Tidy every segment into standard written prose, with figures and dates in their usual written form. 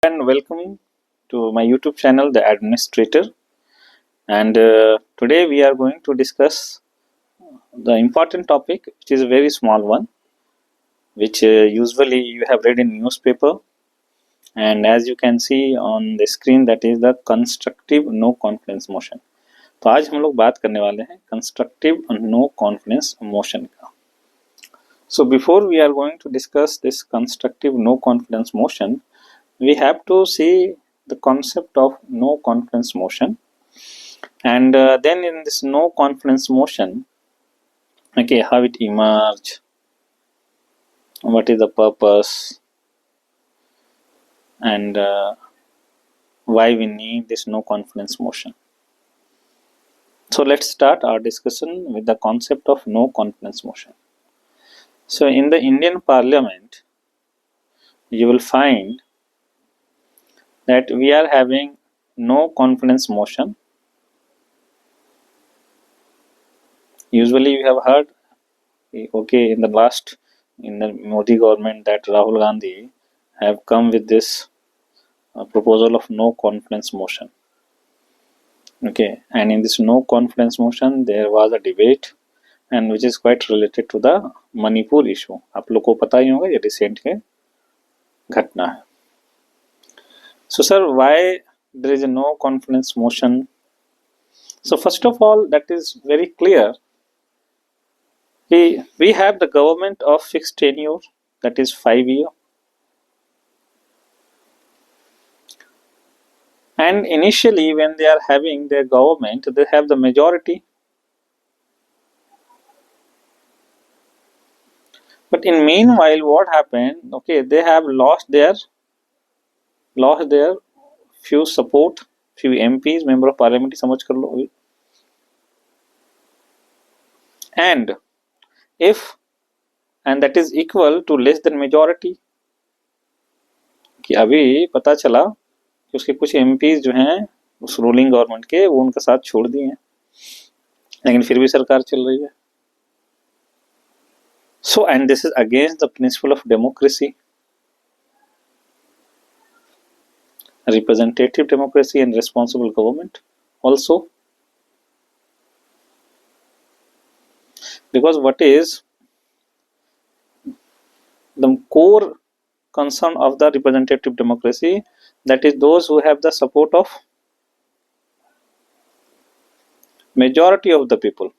and welcome to my YouTube channel, The Administrator. And today we are going to discuss the important topic, which is a very small one, which usually you have read in newspaper. And as you can see on the screen, that is the constructive no confidence motion. तो आज हम लोग बात करने वाले हैं constructive no confidence motion का. So before we are going to discuss this constructive no confidence motion, we have to see the concept of no confidence motion, and then in this no confidence motion, okay, how it emerge, what is the purpose, and why we need this no confidence motion. So let's start our discussion with the concept of no confidence motion. So in the Indian Parliament, you will find that we are having no confidence motion. Usually you have heard, okay, in the Modi government, that Rahul Gandhi have come with this proposal of no confidence motion. Okay, and in this no confidence motion there was a debate, and which is quite related to the Manipur issue. आप लोग को पता ही होगा, ये recent के घटना है. So sir, why there is a no confidence motion? So first of all, that is very clear. We have the government of fixed tenure, that is 5 years. And initially when they are having their government, they have the majority. But in meanwhile, what happened? Okay, they have lost their few support, few MPs, member of parliament, समझ कर लो अभी. And that is equal to less than majority. कि अभी पता चला कि उसके कुछ MPs जो हैं उस रूलिंग गवर्नमेंट के, वो उनका साथ छोड़ दिए हैं, लेकिन फिर भी सरकार चल रही है. So, and this is against the principle of democracy, representative democracy and responsible government also. Because what is the core concern of the representative democracy? That is those who have the support of majority of the people,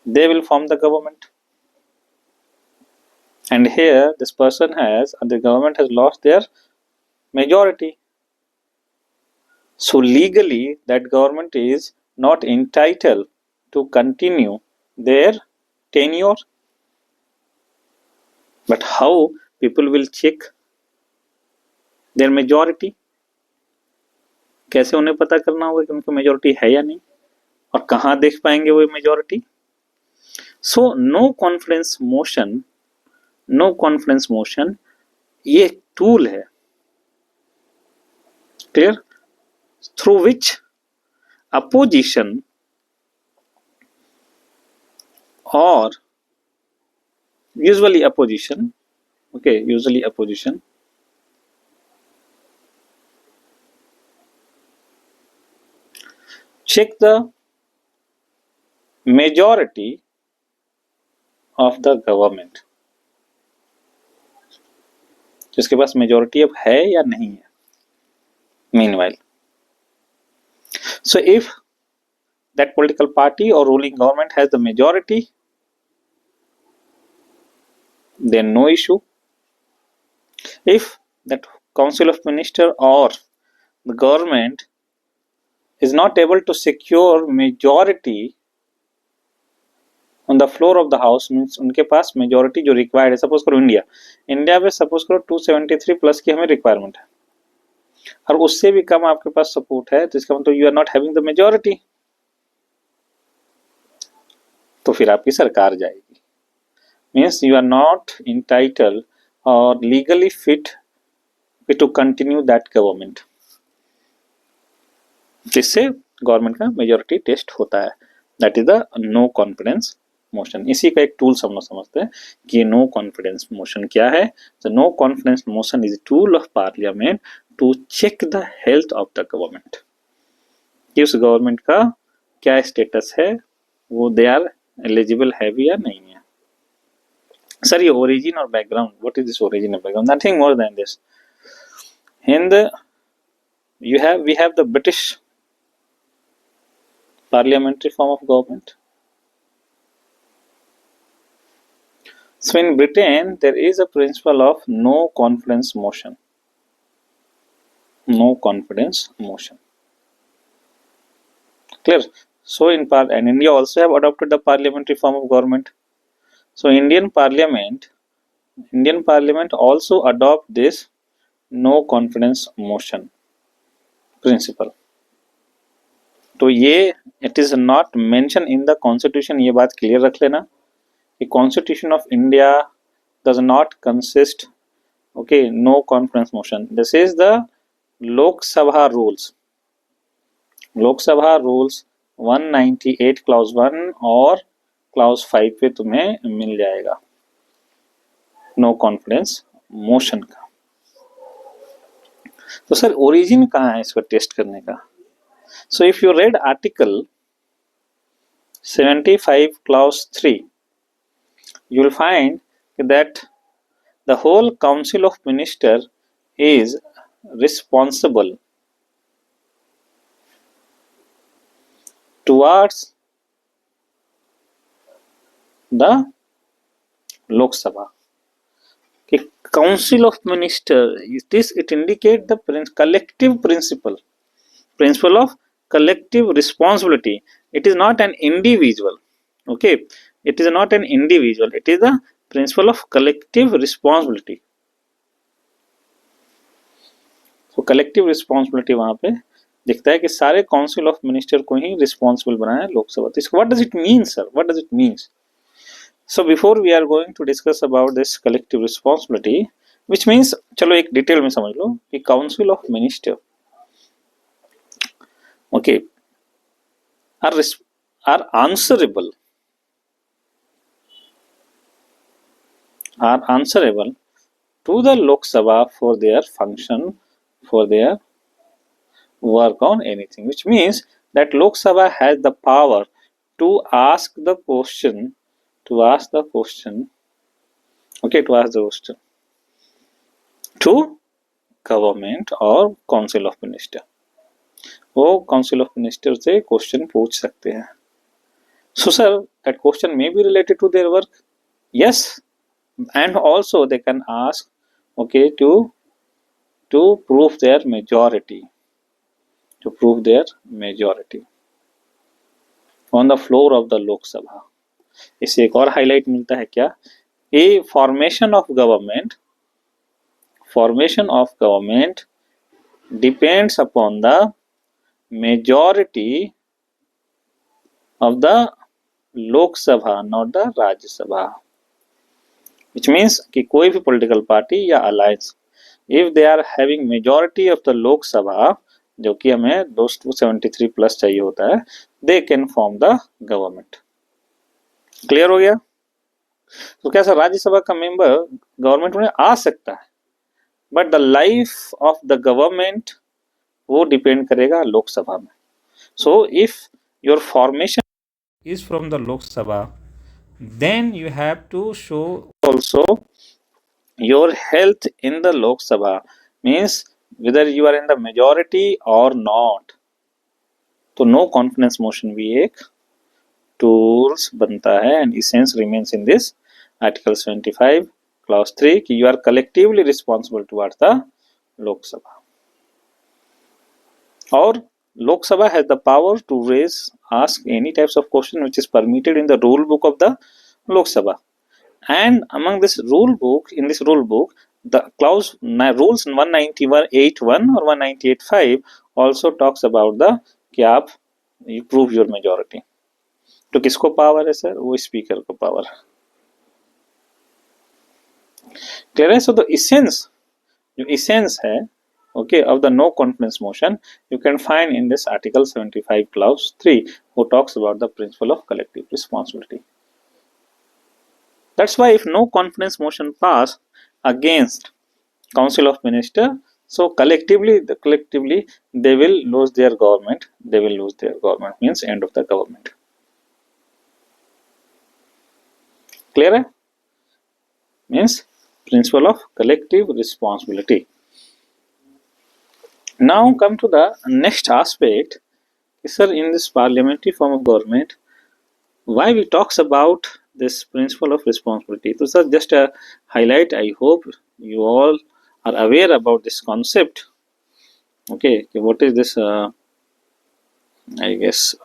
they will form the government. And here the government has lost their majority. So legally that government is not entitled to continue their tenure. But how people will check their majority? कैसे उन्हें पता करना होगा कि उनकी majority है या नहीं, और कहाँ देख पाएंगे वो majority? So no confidence motion ये टूल है, clear, through which opposition or usually opposition check the majority of the government. जिसके पास मेजॉरिटी अब है या नहीं है. Meanwhile, so if that political party or ruling government has the majority, then no issue. If that council of minister or the government is not able to secure majority on the floor of the house, means उनके पास majority जो required है, suppose करो India में suppose करो 273 plus की हमें requirement है, और उससे भी कम आपके पास सपोर्ट है, तो इसका मतलब you are not having the majority. तो फिर आपकी सरकार जाएगी. Means you are not entitle और legally fit to continue that government. जिससे गवर्नमेंट का मेजॉरिटी टेस्ट होता है. That is the no confidence motion, इसी का एक टूल हम लोग समझते हैं कि नो कॉन्फिडेंस मोशन क्या है. तो no confidence motion is tool of parliament to check the health of the government, कि उस गवर्नमेंट का क्या स्टेटस है, वो दे आर एलिजिबल है भी या नहीं है. सर ये ओरिजिन और background, what is this origin और background? Nothing more than this. In the we have the British parliamentary form of government. So in Britain there is a principle of no confidence motion. No confidence motion. Clear? So and India also have adopted the parliamentary form of government. So Indian Parliament also adopt this no confidence motion principle. तो ये it is not mention in the constitution, ये बात clear रख लेना कि constitution of India does not consist okay no confidence motion. This is the Lok Sabha rules. Lok Sabha rules 198 clause 1 और clause 5 पे तुम्हें मिल जाएगा नो कॉन्फिडेंस मोशन का. तो सर ओरिजिन कहाँ है इसको टेस्ट करने का? So if you read article 75 clause 3, you will find that the whole council of minister is responsible towards the Lok Sabha. Okay, council of minister, it indicate the collective principle of collective responsibility. It is not an individual. Okay, it is not an individual, it is the principle of collective responsibility. So collective responsibility वहां पे दिखता है कि सारे council of minister को ही responsible बनाया है लोकसभा. तो what does it mean sir? What does it means? So before we are going to discuss about this collective responsibility, which means, चलो एक डिटेल में समझ लो कि council of minister okay are answerable to the Lok Sabha for their function, for their work on anything, which means that Lok Sabha has the power to ask the question to government or council of minister. वो council of minister से question पूछ सकते हैं. So sir that question may be related to their work. Yes, and also they can ask okay to prove their majority on the floor of the Lok Sabha. इससे एक और highlight मिलता है क्या? A formation of government depends upon the majority of the Lok Sabha, not the Rajya Sabha. Which means कि कोई भी political party या alliance, if they are having majority of the Lok Sabha, जो कि हमें 273 प्लस चाहिए होता है, they can form the government. Clear हो गया? तो क्या सर राज्यसभा का मेंबर गवर्नमेंट में आ सकता है, but the life of the government वो डिपेंड करेगा लोकसभा में. So if your formation is from the Lok Sabha, then you have to show also your health in the Lok Sabha, means whether you are in the majority or not. तो no confidence motion भी एक tools बनता है, and essence remains in this article 75 clause 3 कि you are collectively responsible towards the Lok Sabha. और Lok Sabha has the power to ask any types of question which is permitted in the rule book of the Lok Sabha. And among this rule book, the clause rules 198.1 or 198.5 also talks about the कि आप you prove your majority. तो किसको power है sir? वो speaker को power. Clear है? So the essence है okay of the no confidence motion you can find in this article 75 clause 3 who talks about the principle of collective responsibility. That's why if no confidence motion pass against Council of Minister, so collectively they will lose their government. They will lose their government means end of the government. Clear है? Means principle of collective responsibility. Now come to the next aspect. Sir, in this parliamentary form of government, why we talks about this principle of responsibility? So sir, just a highlight. I hope you all are aware about this concept. Okay, what is this? I guess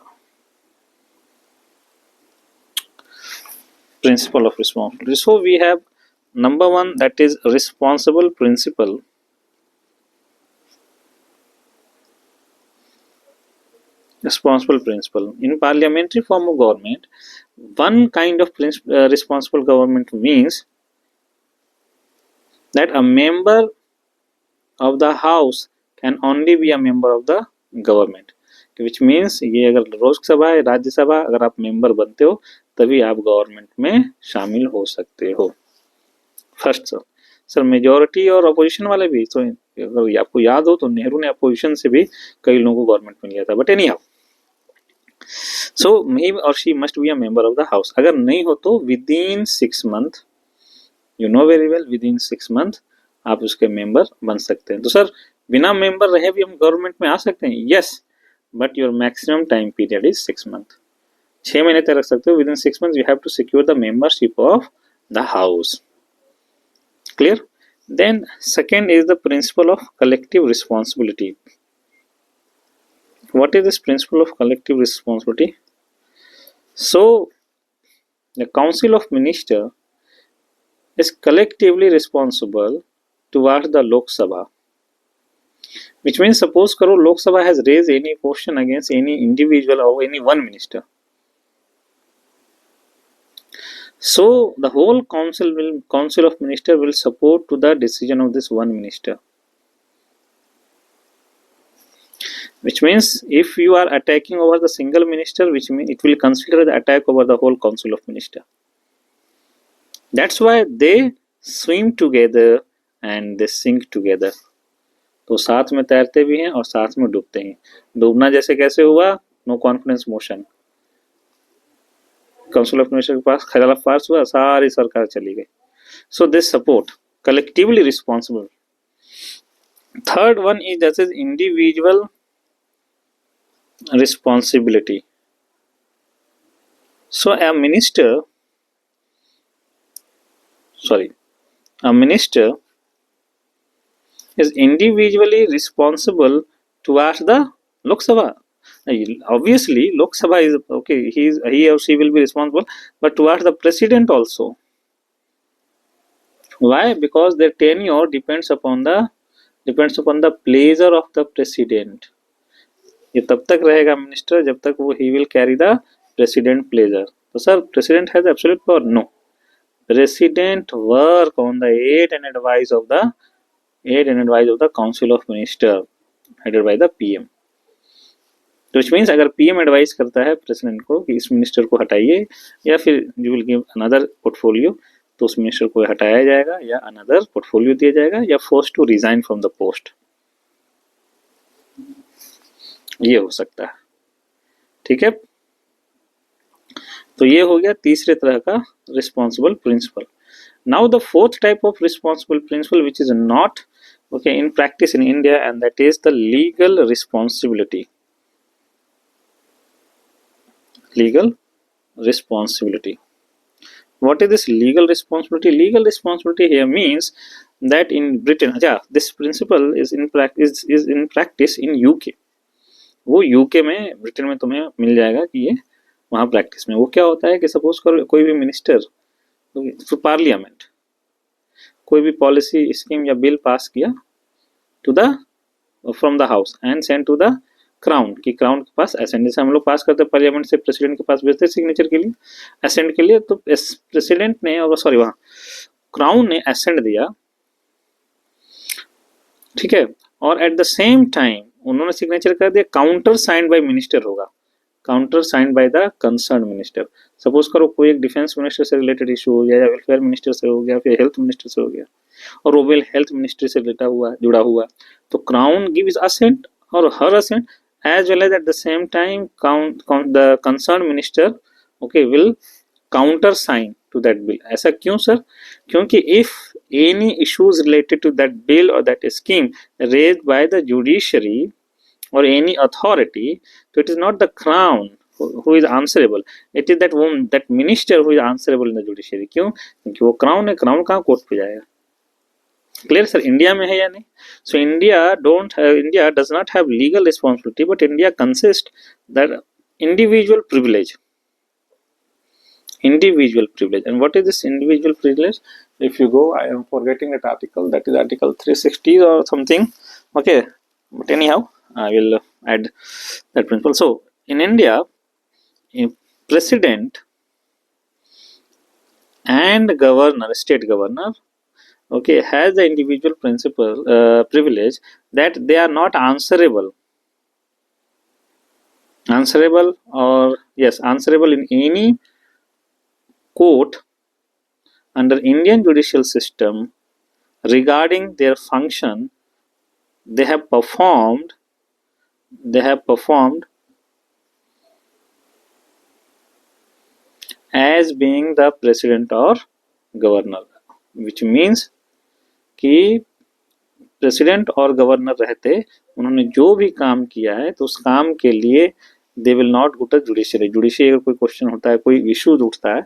principle of responsibility. So we have number one, that is responsible principle. Responsible principle in parliamentary form of government, one kind of responsible government means that a member of the house can only be a member of the government, which means ये अगर लोकसभा है राज्यसभा अगर आप member बनते हो तभी आप government में शामिल हो सकते हो. फर्स्ट सर मेजोरिटी और अपोजिशन वाले भी, तो अगर आपको याद हो तो नेहरू ने अपोजिशन से भी कई लोगों को गवर्नमेंट में लिया था. बट एनी हाउ, सो ही और she must be a member of the house. अगर नहीं हो तो with in 6 month, you know very well, with in 6 month आप उसके मेंबर बन सकते हैं. तो सर बिना मेंबर रहे भी हम गवर्नमेंट में आ सकते हैं? Yes, but your maximum time period is 6 month. 6 महीने तक रख सकते हो. Within 6 month you have to secure the membership of the house. Clear? Then second is the principle of collective responsibility. What is this principle of collective responsibility? So the Council of Minister is collectively responsible towards the Lok Sabha, which means suppose karo Lok Sabha has raised any question against any individual or any one minister, so the whole council of minister will support to the decision of this one minister, which means if you are attacking over the single minister, which means it will consider the attack over the whole council of minister. That's why they swim together and they sink together. तो साथ में तैरते भी हैं और साथ में डूबते हैं. डूबना जैसे कैसे हुआ? No confidence motion, council of minister के पास खिलाफ पास हुआ, सारी सरकार चली गई. So this support collectively responsible. Third one is that is individual responsibility. So a minister is individually responsible towards the Lok Sabha. Obviously Lok Sabha is okay, he or she will be responsible, but towards the president also. Why? Because their tenure depends upon the pleasure of the president. ये तब तक रहेगा minister जब तक वो he will carry the president pleasure. तो sir president has absolute power? No, president work on the aid and advice of the council of minister headed by the PM. तो which means अगर PM advice करता है president को कि इस minister को हटाइए या फिर you will give another portfolio, तो उस मिनिस्टर को हटाया जाएगा या अनदर पोर्टफोलियो दिया जाएगा या force to resign from the post. ये हो सकता है. ठीक है, तो ये हो गया तीसरे तरह का responsible principle. Now the fourth type of responsible principle which is not okay in practice in India, and that is the legal responsibility. Legal responsibility. What is this legal responsibility? Legal responsibility here means that in Britain, this principle is in practice in UK. वो UK में, Britain में तुम्हें मिल जाएगा कि ये वहाँ practice में. वो क्या होता है कि सपोज करो कोई भी मिनिस्टर तो पार्लियामेंट कोई भी पॉलिसी स्कीम या बिल पास किया to the from the house and send to the crown, की क्राउन के पास असेंड, जैसे हम लोग पास करते हैं पार्लियामेंट से प्रेसिडेंट के पास भेजते हैं सिग्नेचर के लिए, असेंड के लिए. तो प्रेसिडेंट ने और वहाँ क्राउन ने असेंड दिया, ठीक है, और एट द सेम टाइम उन्होंने सिग्नेचर कर दिया, काउंटर साइंड बाय मिनिस्टर होगा. Counter signed by the concern minister. Suppose करो कोई एक डिफेंस मिनिस्टर से रिलेटेड इशू हो गया, या वेलफेयर मिनिस्टर से हो गया, फिर हेल्थ मिनिस्टर से हो गया, और वो बिल हेल्थ मिनिस्ट्री से जुड़ा हुआ, तो क्राउन गिव्स असेंट और हर ascent, as well as at the same time the concerned minister okay will counter sign to that bill. ऐसा क्यों सर? क्योंकि if any issues related to that bill or that scheme raised by the judiciary or any authority, so it is not the crown who is answerable, it is that minister who is answerable in the judiciary. क्यों? क्योंकि वो crown है, crown कहाँ court पे जाएगा? Clear sir? India में है या नहीं? So India does not have legal responsibility, but India consist that individual privilege. And what is this individual privilege? If you go, I am forgetting that article, that is article 360 or something, okay, but anyhow I will add that principle. So in India, a president and governor, state governor, okay, has the individual privilege that they are not answerable in any court under Indian judicial system regarding their function they have performed as being the president or governor, which means कि president और governor रहते उन्होंने जो भी काम किया है तो उस काम के लिए they will not go to judiciary. अगर कोई क्वेश्चन होता है, कोई इशू उठता है,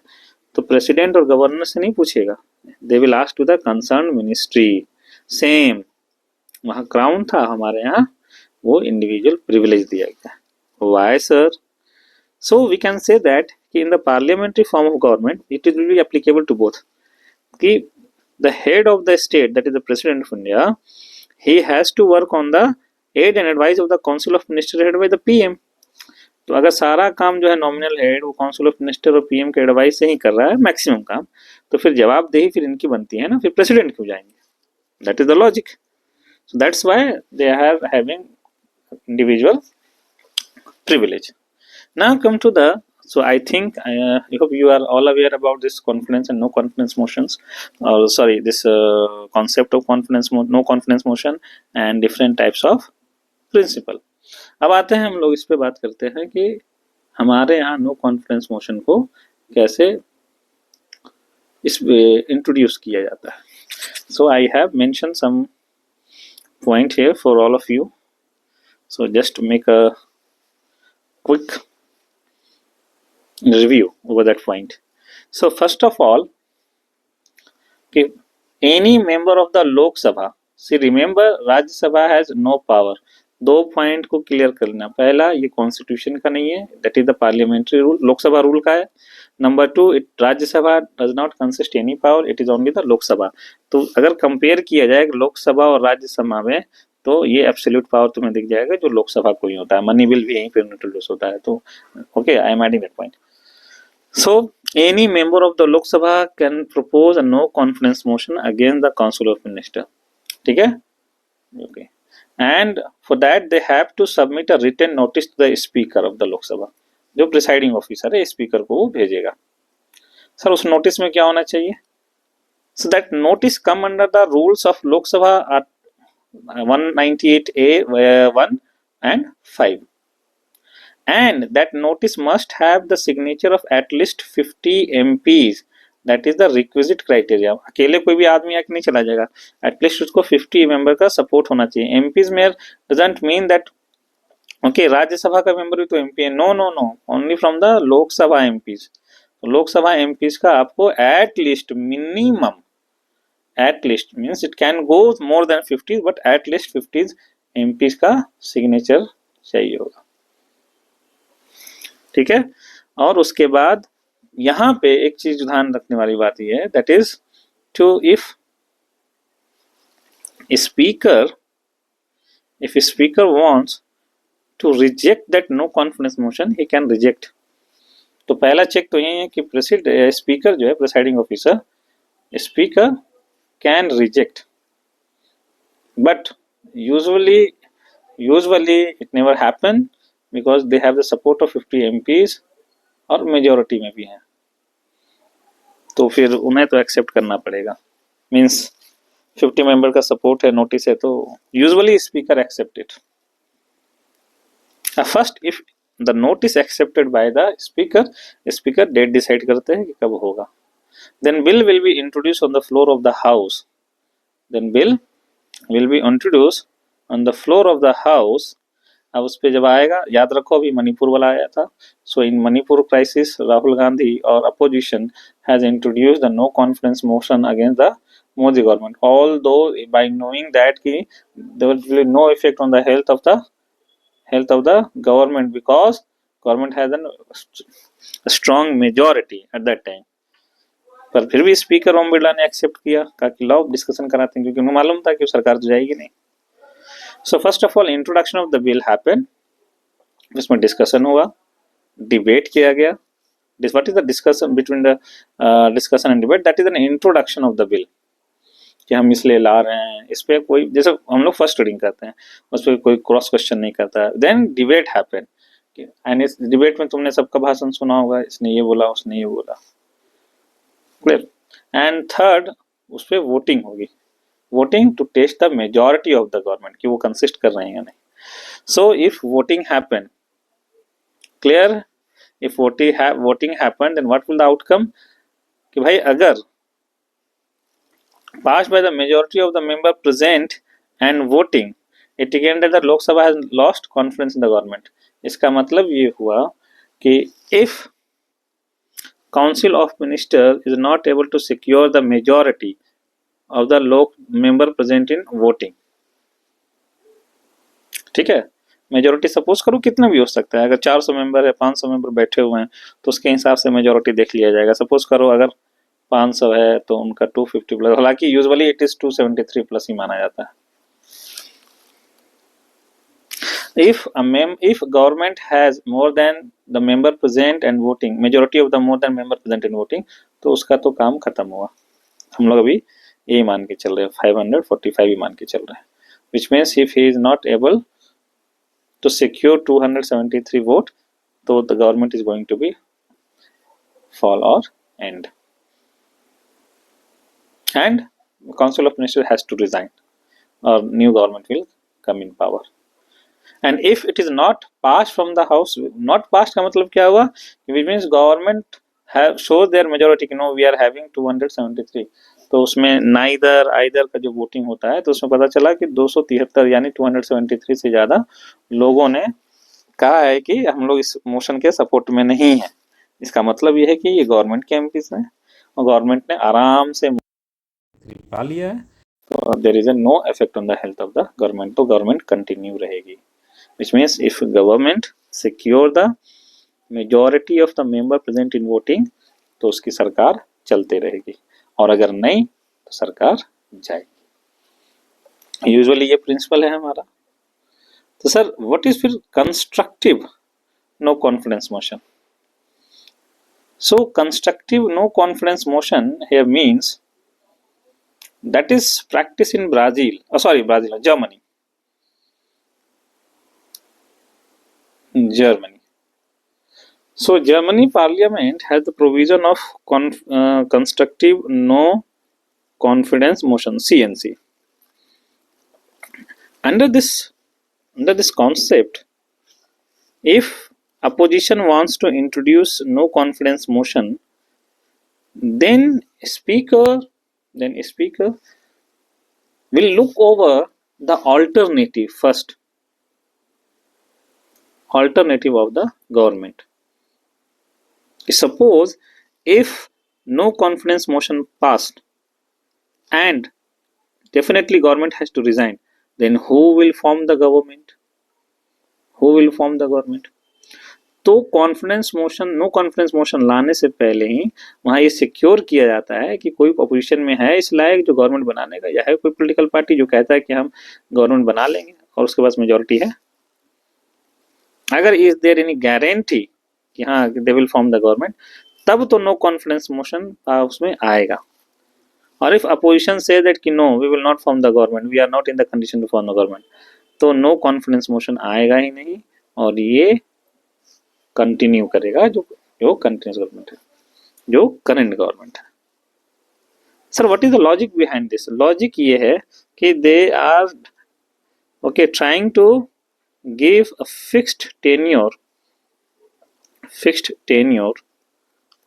तो प्रेसिडेंट और गवर्नर से नहीं पूछेगा, they will ask to the concern ministry. Same वहाँ क्राउन था, हमारे यहाँ वो इंडिविजुअल प्रिविलेज दिया गया। Why sir? So we can say that कि in the parliamentary form of government it will be applicable to both, कि the head of the state, that is the president of India, he has to work on the aid and advice of the council of minister head by the PM. तो अगर सारा काम जो है nominal head वो council of minister और PM के advice से ही कर रहा है मैक्सिमम काम, तो फिर जवाबदेही फिर इनकी बनती है ना, फिर प्रेसिडेंट क्यों जाएंगे? That is the logic. So that's why they are having individual privilege. Now come to the So I think I hope you are all aware about this confidence and no confidence motions, or sorry, this concept of no confidence motion and different types of principle. अब आते हैं हम लोग इस पे बात करते हैं कि हमारे यहाँ नो कॉन्फिडेंस मोशन को कैसे इस इंट्रोड्यूस किया जाता है. So I have mentioned some point here for all of you. So just to make a quick review over that point. So first of all, okay, any member of the Lok Sabha, see remember Rajya Sabha has no power. दो point को clear करना, पहला ये constitution का नहीं है, that is the parliamentary rule, Lok Sabha rule का है. Number two, it Rajya Sabha does not consist any power, it is only the Lok Sabha. तो अगर कंपेयर किया जाए लोकसभा और राज्यसभा में, तो ये एब्सोल्यूट पावर तुम्हें दिख जाएगा जो लोकसभा को ही होता है. मनी बिल भी यहीं पे इंट्रोड्यूस होता है. तो okay, I am adding that point. So any member of the Lok Sabha can propose a no confidence motion against the Council of Minister. ठीक है? Okay. And for that they have to submit a written notice to the Speaker of the Lok Sabha. जो presiding officer है, speaker को वो भेजेगा. Sir उस notice में क्या होना चाहिए? So that notice come under the rules of Lok Sabha 198A 1 and 5. And that notice must have the signature of at least 50 MPs. That is the requisite criteria. अकेले कोई भी आदमी आके नहीं चला जाएगा, एटलीस्ट उसको 50 मेंबर का सपोर्ट होना चाहिए. MPs में doesn't mean that okay Rajya Sabha का मेंबर भी तो MP है. No no no, only from the Lok Sabha MPs. तो लोकसभा MPs का आपको at least minimum, at least means it can go more than 50, but at least 50 MPs का सिग्नेचर चाहिए होगा. ठीक है? और उसके बाद यहां पे एक चीज ध्यान रखने वाली बात यह है, that is to if speaker wants to reject that no confidence motion, he can reject. तो पहला चेक तो यही है कि स्पीकर जो है presiding officer, speaker can reject, but usually it never happen, because they have the support of 50 MPs और majority में भी हैं, तो फिर उन्हें तो एक्सेप्ट करना पड़ेगा। मीन्स 50 मेंबर का सपोर्ट है, नोटिस है, तो usually speaker accept it. First if the notice accepted by the speaker, speaker date decide करते हैं कि कब होगा। Then bill will be introduce on the floor of the house, then bill will be introduce on the floor of the house. अब उस पर जब आएगा, याद रखो अभी मणिपुर वाला आया था। So in Manipur crisis Rahul Gandhi और opposition has introduce the no confidence motion against the Modi government, although by knowing that ki there will be no effect on the health of the government, because government has a strong majority at that time। पर फिर भी speaker Om Birla ने accept किया, कहा कि लाओ discussion कराते हैं, क्योंकि उन्हें मालूम था कि सरकार तो जाएगी नहीं। So first of all introduction of the bill happen, इसमें डिस्कशन हुआ, डिबेट किया गया। What is the discussion between the discussion and debate? That is an introduction of the bill, कि हम इसलिए ला रहे हैं। इस पर कोई, जैसे हम लोग फर्स्ट रीडिंग करते हैं, उस पर कोई क्रॉस क्वेश्चन नहीं करता। देन डिबेट हैपन, एंड इस डिबेट में तुमने सबका भाषण सुना होगा, इसने ये बोला, उसने ये बोला, क्लियर। एंड थर्ड, उस पर वोटिंग होगी, voting to test the majority of the government, कि वो कंसिस्ट कर रहे हैं या नहीं। So if voting happen, clear, if voting happen, then what will the outcome? कि भाई अगर passed by the majority of the member present and voting, it indicates that the Lok Sabha has lost confidence in the government। इसका मतलब ये हुआ कि if council of minister is not able to secure the majority of the member present in voting, ठीक है, majority suppose करो कितना भी हो सकता है, अगर 400 मेंबर है, 500 मेंबर बैठे हुए हैं, तो उसके हिसाब से मेजोरिटी देख लिया जाएगा। सपोज करो अगर 500 है तो उनका 250 प्लस, हालांकि यूजुअली इट इज 273 प्लस ही माना जाता है। if government has more than the member present and voting, majority of the more than member present and voting, तो उसका तो काम खत्म हुआ। हम लोग अभी ये मान के चल रहे हैं, 545 ही मान के चल रहे हैं, which means if he is not able to secure 273 vote, तो the government is going to be fall or end, and council of ministers has to resign or new government will come in power। and if it is not passed from the house, not passed का मतलब क्या हुआ? which means government have shows their majority, you know we are having 273, तो उसमें neither either का जो voting होता है, तो उसमें पता चला कि 273 यानी 273 से ज्यादा लोगों ने कहा है कि हम लोग इस मोशन के सपोर्ट में नहीं है। इसका मतलब यह है कि ये गवर्नमेंट के एमपीज हैं और गवर्नमेंट ने आराम से पा लिया है, तो there is no effect on the health of the government, तो गवर्नमेंट कंटिन्यू रहेगी। Which means if government secure the majority of the member present in voting, तो उसकी सरकार चलते रहेगी, और अगर नहीं तो सरकार जाएगी। यूजुअली ये प्रिंसिपल है हमारा। तो सर व्हाट इज फिर constructive no confidence motion? So constructive no confidence motion here means that is practice in Germany. So Germany parliament has the provision of constructive no confidence motion, CNC. Under this concept, if opposition wants to introduce no confidence motion, then speaker will look over the alternative first, alternative of the government. Suppose if no confidence motion passed and definitely government has to resign, then who will form the government? तो confidence motion, no confidence motion लाने से पहले ही वहां ये secure किया जाता है कि कोई अपोजिशन में है इस लायक जो गवर्नमेंट बनाने का, या है कोई पॉलिटिकल पार्टी जो कहता है कि हम गवर्नमेंट बना लेंगे और उसके पास मेजोरिटी है। अगर इज देयर एनी गारंटी कि हाँ they will form the government, तब तो नो कॉन्फिडेंस मोशन उसमें आएगा। और इफ अपोजिशन से दैट कि no we will not form the government, we are not in the condition to form the government, तो नो कॉन्फिडेंस मोशन आएगा ही नहीं, और ये कंटिन्यू करेगा, जो कंटिन्यूस गवर्नमेंट है, जो करंट गवर्नमेंट है। Sir what is the logic behind this? Logic ये है कि they are okay trying to give a fixed tenure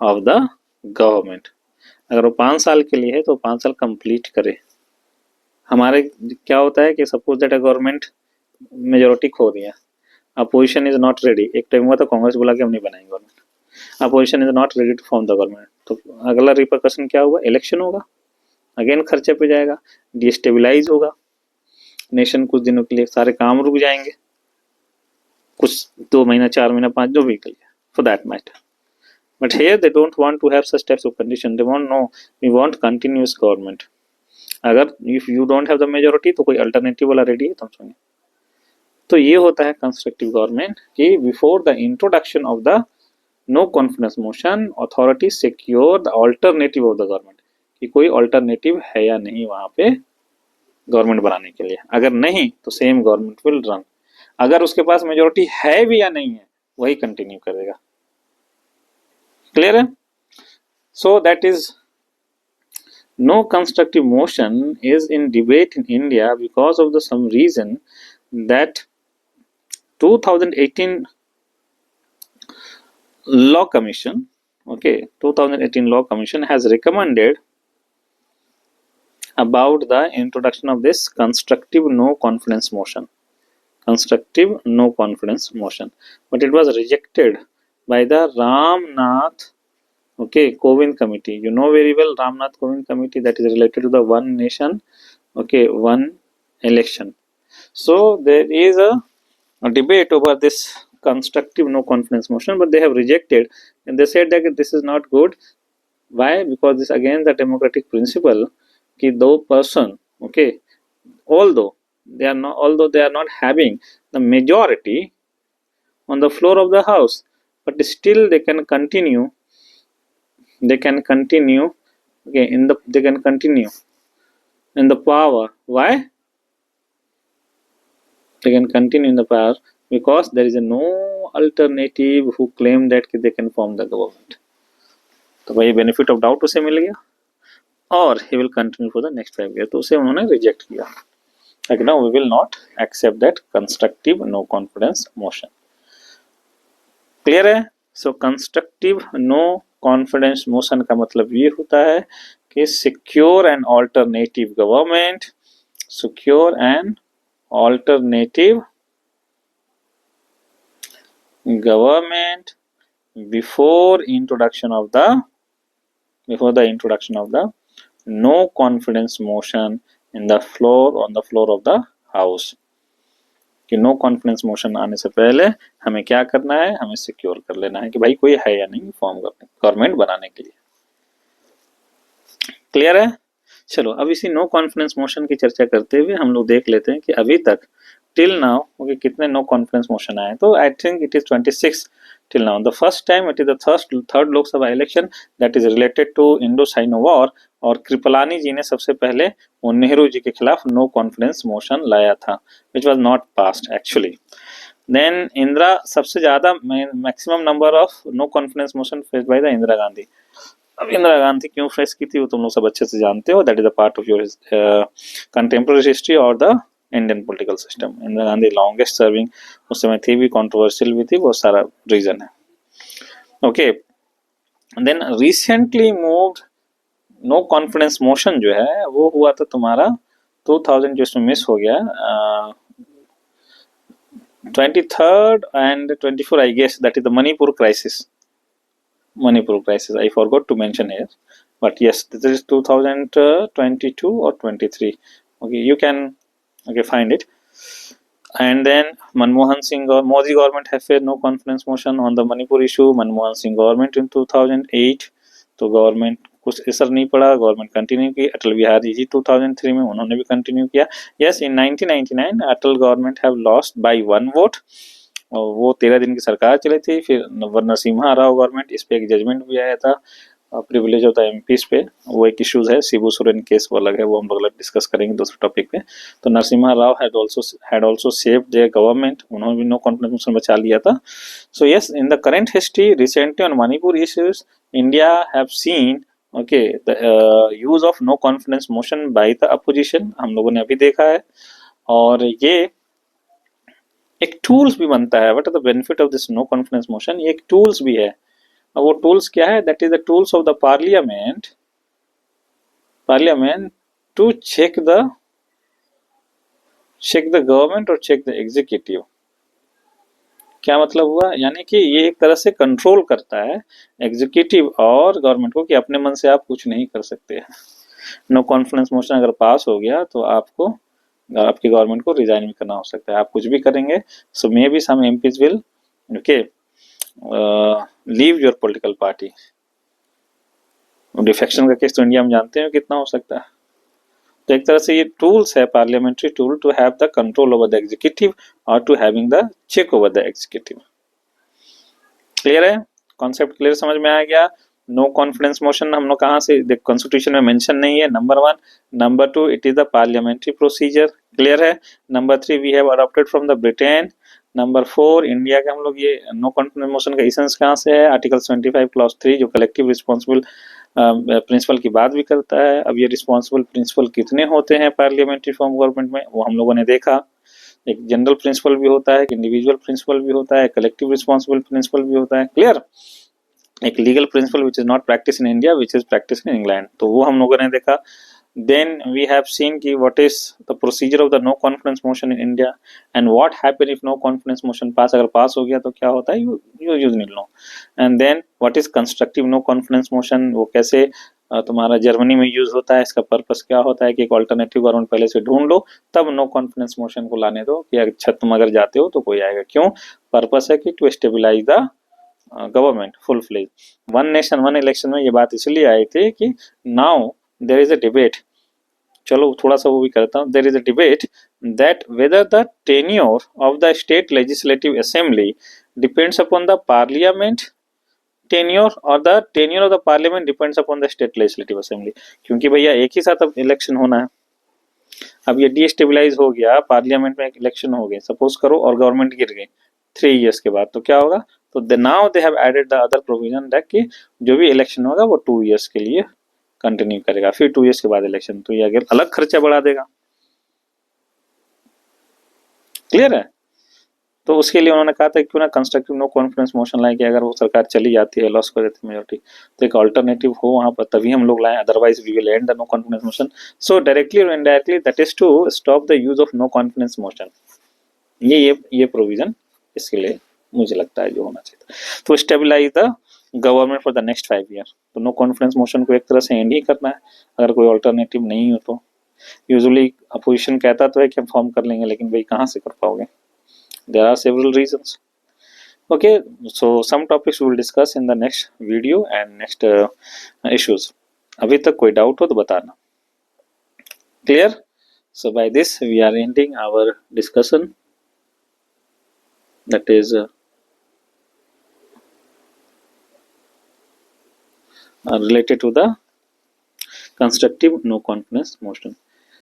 of the government. अगर वो 5 साल के लिए है तो 5 साल कंप्लीट करे। हमारे क्या होता है कि सपोज दैट गवर्नमेंट मेजोरिटी खो दिया, अपोजिशन इज नॉट रेडी। एक टाइम हुआ तो कांग्रेस बोला कि हम नहीं बनाएंगे government, opposition is not ready to form the government, तो अगला रिपरकशन क्या होगा? इलेक्शन होगा, अगेन खर्चे पे जाएगा, डिस्टेबलाइज होगा नेशन, कुछ दिनों के लिए सारे काम रुक जाएंगे, कुछ 2 महीना 4 महीना 5 जो भी के लिए for that matter. But here they don't want to have such types of condition. They want no, we want continuous government. अगर if you don't have the majority तो कोई अल्टरनेटिव वाला रेडी है तुम सुनिए। तो ये होता है कंस्ट्रक्टिव गवर्नमेंट कि before the introduction of the no confidence motion authority secure the alternative of the government, कि कोई अल्टरनेटिव है या नहीं वहां पे गवर्नमेंट बनाने के लिए। अगर नहीं तो सेम गवर्नमेंट विल रन। अगर उसके पास मेजोरिटी है भी या नहीं है वही कंटिन्यू करेगा। क्लियर है? So that is no constructive motion is in debate in India because of the some reason that 2018 Law Commission, okay, 2018 Law Commission has recommended about the introduction of this constructive no confidence motion, but it was rejected by the Ramnath Kovind committee. You know very well Ramnath Kovind committee, that is related to the one nation, one election. So there is a debate over this constructive no confidence motion, but they have rejected and they said that this is not good. Why? Because this again the democratic principle कि दो person, although they are not having the majority on the floor of the house, but still they can continue in the power. Why? They can continue in the power because there is no alternative who claim that they can form the government. तो भाई benefit of doubt उसे मिल गया और he will continue for the next 5 years, तो उसे उन्होंने reject किया। Like now we will not accept that constructive no confidence motion. Clear है? So constructive no confidence motion का मतलब ये होता है कि secure and alternative government before the introduction of the no confidence motion on the floor of the house. कि no confidence motion आने से पहले हमें क्या करना है? हमें सिक्योर कर लेना है कि भाई कोई है या नहीं फॉर्म गवर्नमेंट बनाने के लिए। क्लियर है? चलो अब इसी नो कॉन्फिडेंस मोशन की चर्चा करते हुए हम लोग देख लेते हैं कि अभी तक टिल नाउ कितने नो कॉन्फिडेंस मोशन आए। तो I think it is 26 till now. The first time it is the third Lok Sabha election that is related to Indo Sino war, और कृपलानी जी ने सबसे पहले वो नेहरू जी के खिलाफ नो कॉन्फिडेंस मोशन लाया था, which was not passed actually. Then Indira, सबसे ज्यादा maximum number of no confidence motion face by the Indira Gandhi. अब इंदिरा गांधी क्यों फेस की थी वो तुम लोग सब अच्छे से जानते हो, that is a part of your contemporary history और the Indian political system. Indira Gandhi longest serving उस समय थी भी, कंट्रोवर्शियल भी थी, वो सारा रीजन है। Okay, then recently moved no confidence motion जो है वो हुआ था तुम्हारा 2000, जो इसमें मिस हो गया, 23rd and 24 I guess, that is the Manipur crisis. I forgot to mention here, but yes, this is 2022 or 23. Okay, you can find it. And then Manmohan Singh or Modi government have faced no confidence motion on the Manipur issue. Manmohan Singh government in 2008, तो government कुछ असर नहीं पड़ा, government continue की। अटल बिहारी जी 2003 में उन्होंने भी continue किया। Yes, in 1999 Atal government have lost by 1 vote, और वो 13 दिन की सरकार चली थी। फिर नरसिम्हा राव गवर्नमेंट, इस पे एक जजमेंट भी आया था, प्रिविलेज ऑफ द एमपीज पे, वो एक इश्यूज है, शिबू सोरेन केस वो अलग है, वो हम लोग डिस्कस करेंगे दूसरे टॉपिक पे। तो Narasimha Rao had also saved their government, उन्होंने भी नो कॉन्फिडेंस मोशन बचा लिया था। So yes, in the current history recently on Manipur issues India have seen okay the use of no confidence motion by the opposition, हम लोगों ने अभी देखा है। और ये एक टूल्स भी बनता है, what are the benefit of this no confidence motion, ये एक टूल्स भी है। वो टूल्स क्या है? That is the tools of the parliament to check the government और चेक द एग्जीक्यूटिव। क्या मतलब हुआ? यानी कि ये एक तरह से कंट्रोल करता है एग्जीक्यूटिव और गवर्नमेंट को कि अपने मन से आप कुछ नहीं कर सकते। नो कॉन्फिडेंस मोशन अगर पास हो गया तो आपको, आपकी गवर्नमेंट को रिजाइन भी करना हो सकता है, आप कुछ भी करेंगे। So may be some MPs will okay leave your political party. Defection का केस तो इंडिया में जानते हैं कितना हो सकता है। तो एक तरह से ये टूल्स है, parliamentary tool to have the control over the executive और to having the check over the executive. Clear है? कॉन्सेप्ट क्लियर, समझ में आ गया? नो कॉन्फिडेंस मोशन हम लोग कहाँ से, कॉन्स्टिट्यूशन में मेंशन नहीं है, number 1। Number 2, it is the parliamentary procedure. Clear है? Number 3, we have adopted from the Britain. Number 4, India के हम लोग ये नो कॉन्फिडेंस मोशन का इसेंस कहाँ से है? आर्टिकल 75 क्लॉज 3 जो कलेक्टिव रिस्पॉन्सिबल प्रिंसिपल की बात भी करता है। अब ये रिस्पॉन्सिबल प्रिंसिपल कितने होते हैं पार्लियामेंट्री फॉर्म गवर्नमेंट में, वो हम लोगों ने देखा। एक जनरल प्रिंसिपल भी होता है, एक इंडिविजुअल प्रिंसिपल भी होता है, कलेक्टिव रिस्पॉन्सिबल प्रिंसिपल भी होता है। क्लियर? एक legal principal which is not practice in India, which is practice in England, तो वो हम लोगों ने देखा। Then we have seen ki what is the procedure of the no confidence motion in India and what happen if no confidence motion pass, अगर पास हो गया तो क्या होता है, you need know। And then what is constructive no confidence motion, वो कैसे तुम्हारा जर्मनी में यूज होता है, इसका पर्पस क्या होता है कि एक ऑल्टरनेटिव गवर्नमेंट पहले से ढूंढ लो, तब नो कॉन्फिडेंस मोशन को लाने दो कि अच्छा तुम अगर जाते हो तो कोई आएगा। क्यों? पर्पस है कि to stabilize the government full fledge. One nation one election में ये बात इसलिए आई थी कि now there is a debate, चलो थोड़ा सा वो भी करता हूँ, there is a debate that whether the tenure of the state legislative assembly depends upon the parliament tenure और the tenure of the parliament depends upon the state legislative assembly. क्योंकि भैया एक ही साथ अब इलेक्शन होना है। अब ये डिस्टेबलाइज हो गया, पार्लियामेंट में एक इलेक्शन हो गए सपोज करो और गवर्नमेंट गिर गई 3 ईयर्स के बाद, तो क्या होगा? तो now they have added the other provision that कि जो भी इलेक्शन होगा वो 2 ईयर्स के लिए कंटिन्यू करेगा, फिर 2 ईयर्स के बाद इलेक्शन, तो ये अलग खर्चा बढ़ा देगा। क्लियर है? तो उसके लिए उन्होंने कहा था क्यों ना कंस्ट्रक्टिव नो कॉन्फिडेंस मोशन लाए कि अगर वो सरकार चली जाती है, लॉस कर देती है मेजोरिटी, तो एक अल्टरनेटिव हो वहां पर, तभी हम लोग लाए, otherwise we will end the no confidence motion. So directly और indirectly that is to stop the use of no confidence motion. ये प्रोविजन इसके लिए मुझे लगता है जो होना चाहिए। To stabilize the government for the next 5 year, तो नो कॉन्फिडेंस मोशन को एक तरह से एंड ही करना है अगर कोई अल्टरनेटिव नहीं हो तो। यूजुअली अपोजिशन कहता तो है कि हम फॉर्म कर लेंगे, लेकिन भाई कहाँ से कर पाओगे? There are several reasons. Okay, so some topics we will discuss in the next video and next issues. अभी तक कोई डाउट हो तो बताना। Clear? So by this we are ending our discussion, that is related to the constructive no confidence motion.